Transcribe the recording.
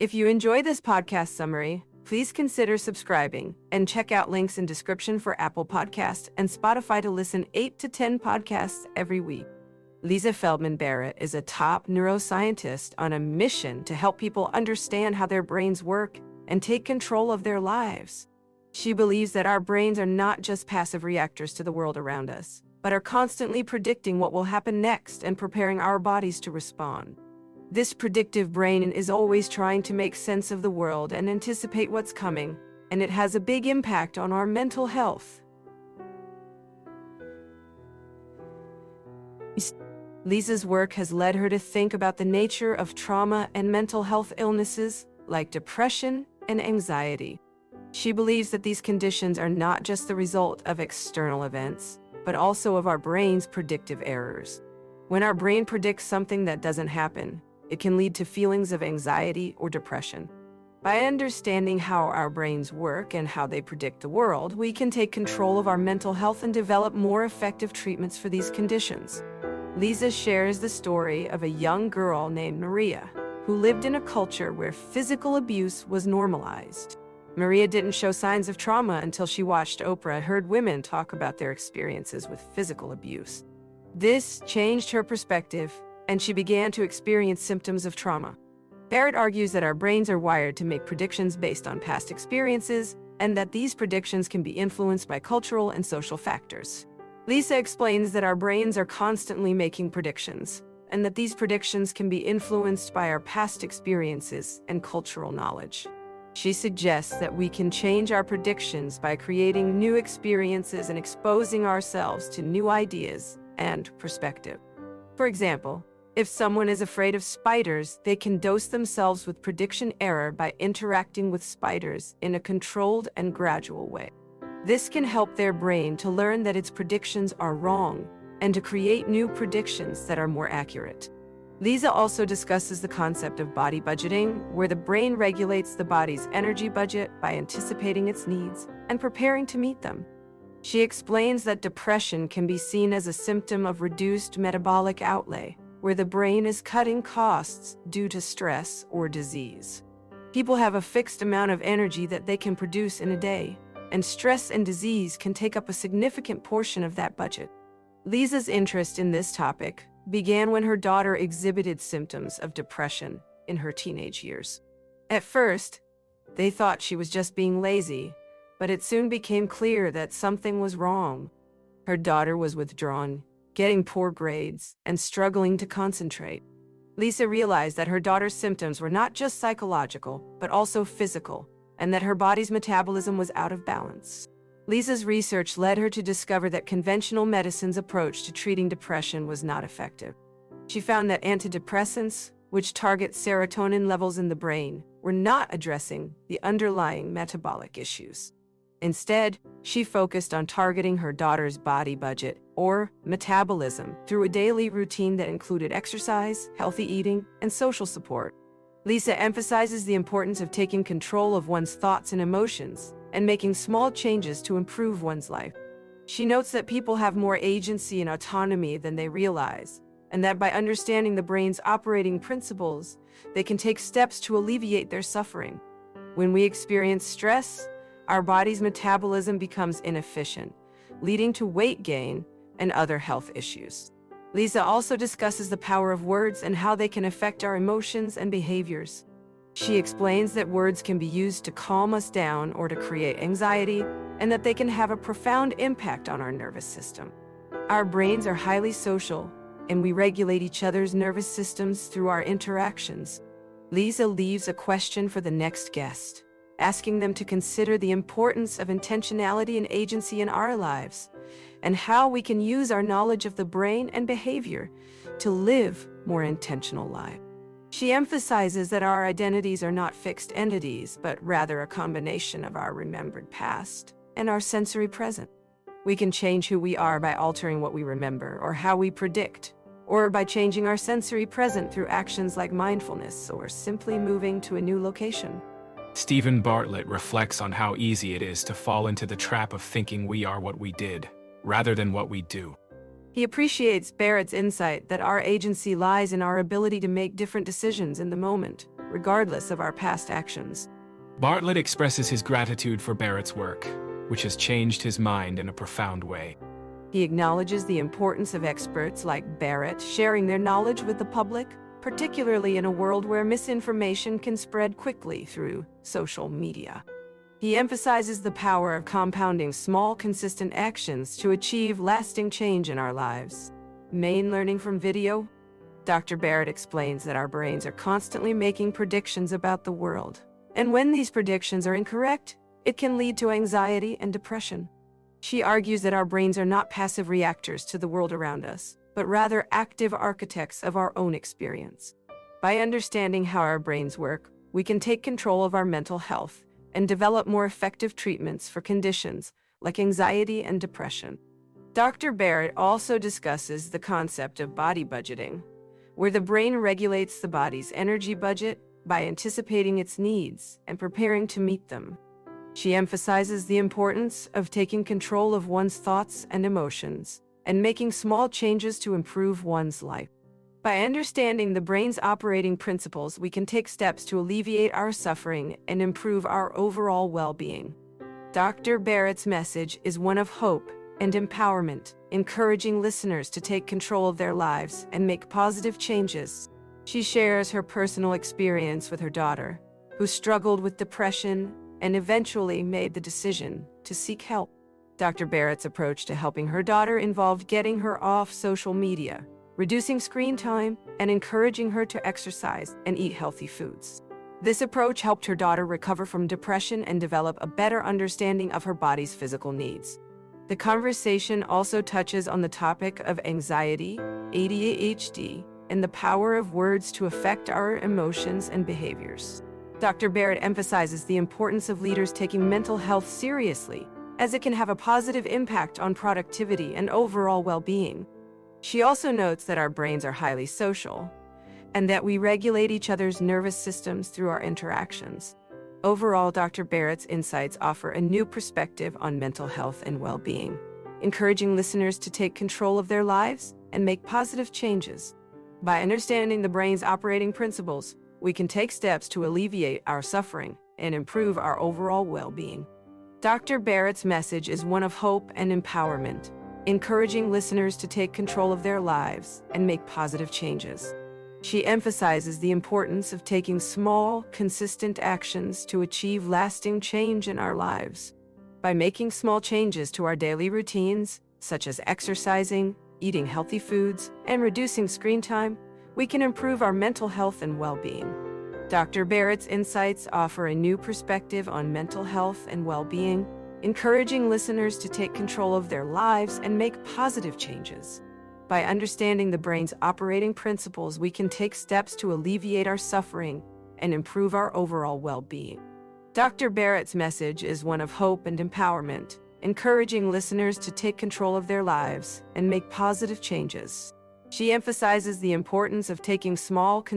If you enjoy this podcast summary, please consider subscribing and check out links in description for Apple Podcasts and Spotify to listen 8 to 10 podcasts every week. Lisa Feldman Barrett is a top neuroscientist on a mission to help people understand how their brains work and take control of their lives. She believes that our brains are not just passive reactors to the world around us, but are constantly predicting what will happen next and preparing our bodies to respond. This predictive brain is always trying to make sense of the world and anticipate what's coming, and it has a big impact on our mental health. Lisa's work has led her to think about the nature of trauma and mental health illnesses like depression and anxiety. She believes that these conditions are not just the result of external events, but also of our brain's predictive errors. When our brain predicts something that doesn't happen, it can lead to feelings of anxiety or depression. By understanding how our brains work and how they predict the world, we can take control of our mental health and develop more effective treatments for these conditions. Lisa shares the story of a young girl named Maria, who lived in a culture where physical abuse was normalized. Maria didn't show signs of trauma until she watched Oprah and heard women talk about their experiences with physical abuse. This changed her perspective, and she began to experience symptoms of trauma. Barrett argues that our brains are wired to make predictions based on past experiences, and that these predictions can be influenced by cultural and social factors. Lisa explains that our brains are constantly making predictions, and that these predictions can be influenced by our past experiences and cultural knowledge. She suggests that we can change our predictions by creating new experiences and exposing ourselves to new ideas and perspective. For example, if someone is afraid of spiders, they can dose themselves with prediction error by interacting with spiders in a controlled and gradual way. This can help their brain to learn that its predictions are wrong and to create new predictions that are more accurate. Lisa also discusses the concept of body budgeting, where the brain regulates the body's energy budget by anticipating its needs and preparing to meet them. She explains that depression can be seen as a symptom of reduced metabolic outlay, where the brain is cutting costs due to stress or disease. People have a fixed amount of energy that they can produce in a day, and stress and disease can take up a significant portion of that budget. Lisa's interest in this topic began when her daughter exhibited symptoms of depression in her teenage years. At first, they thought she was just being lazy, but it soon became clear that something was wrong. Her daughter was withdrawn, getting poor grades, and struggling to concentrate. Lisa realized that her daughter's symptoms were not just psychological, but also physical, and that her body's metabolism was out of balance. Lisa's research led her to discover that conventional medicine's approach to treating depression was not effective. She found that antidepressants, which target serotonin levels in the brain, were not addressing the underlying metabolic issues. Instead, she focused on targeting her daughter's body budget, or metabolism, through a daily routine that included exercise, healthy eating, and social support. Lisa emphasizes the importance of taking control of one's thoughts and emotions and making small changes to improve one's life. She notes that people have more agency and autonomy than they realize, and that by understanding the brain's operating principles, they can take steps to alleviate their suffering. When we experience stress, our body's metabolism becomes inefficient, leading to weight gain and other health issues. Lisa also discusses the power of words and how they can affect our emotions and behaviors. She explains that words can be used to calm us down or to create anxiety, and that they can have a profound impact on our nervous system. Our brains are highly social, and we regulate each other's nervous systems through our interactions. Lisa leaves a question for the next guest, asking them to consider the importance of intentionality and agency in our lives, and how we can use our knowledge of the brain and behavior to live more intentional lives. She emphasizes that our identities are not fixed entities, but rather a combination of our remembered past and our sensory present. We can change who we are by altering what we remember or how we predict, or by changing our sensory present through actions like mindfulness or simply moving to a new location. Stephen Bartlett reflects on how easy it is to fall into the trap of thinking we are what we did, rather than what we do. He appreciates Barrett's insight that our agency lies in our ability to make different decisions in the moment. regardless of our past actions. Bartlett expresses his gratitude for Barrett's work, which has changed his mind in a profound way. He acknowledges the importance of experts like Barrett sharing their knowledge with the public, particularly in a world where misinformation can spread quickly through social media. He emphasizes the power of compounding small, consistent actions to achieve lasting change in our lives. Main learning from video. Dr. Barrett explains that our brains are constantly making predictions about the world. And when these predictions are incorrect, it can lead to anxiety and depression. She argues that our brains are not passive reactors to the world around us, but rather active architects of our own experience. By understanding how our brains work, we can take control of our mental health and develop more effective treatments for conditions like anxiety and depression. Dr. Barrett also discusses the concept of body budgeting, where the brain regulates the body's energy budget by anticipating its needs and preparing to meet them. She emphasizes the importance of taking control of one's thoughts and emotions and making small changes to improve one's life. By understanding the brain's operating principles, we can take steps to alleviate our suffering and improve our overall well-being. Dr. Barrett's message is one of hope and empowerment, encouraging listeners to take control of their lives and make positive changes. She shares her personal experience with her daughter, who struggled with depression and eventually made the decision to seek help. Dr. Barrett's approach to helping her daughter involved getting her off social media, reducing screen time, and encouraging her to exercise and eat healthy foods. This approach helped her daughter recover from depression and develop a better understanding of her body's physical needs. The conversation also touches on the topic of anxiety, ADHD, and the power of words to affect our emotions and behaviors. Dr. Barrett emphasizes the importance of leaders taking mental health seriously, as it can have a positive impact on productivity and overall well-being. She also notes that our brains are highly social, and that we regulate each other's nervous systems through our interactions. Overall, Dr. Barrett's insights offer a new perspective on mental health and well-being, encouraging listeners to take control of their lives and make positive changes. By understanding the brain's operating principles, we can take steps to alleviate our suffering and improve our overall well-being. Dr. Barrett's message is one of hope and empowerment, encouraging listeners to take control of their lives and make positive changes. She emphasizes the importance of taking small, consistent actions to achieve lasting change in our lives. By making small changes to our daily routines, such as exercising, eating healthy foods, and reducing screen time, we can improve our mental health and well-being. Dr. Barrett's insights offer a new perspective on mental health and well-being, encouraging listeners to take control of their lives and make positive changes. By understanding the brain's operating principles, we can take steps to alleviate our suffering and improve our overall well-being. Dr. Barrett's message is one of hope and empowerment, encouraging listeners to take control of their lives and make positive changes. She emphasizes the importance of taking small,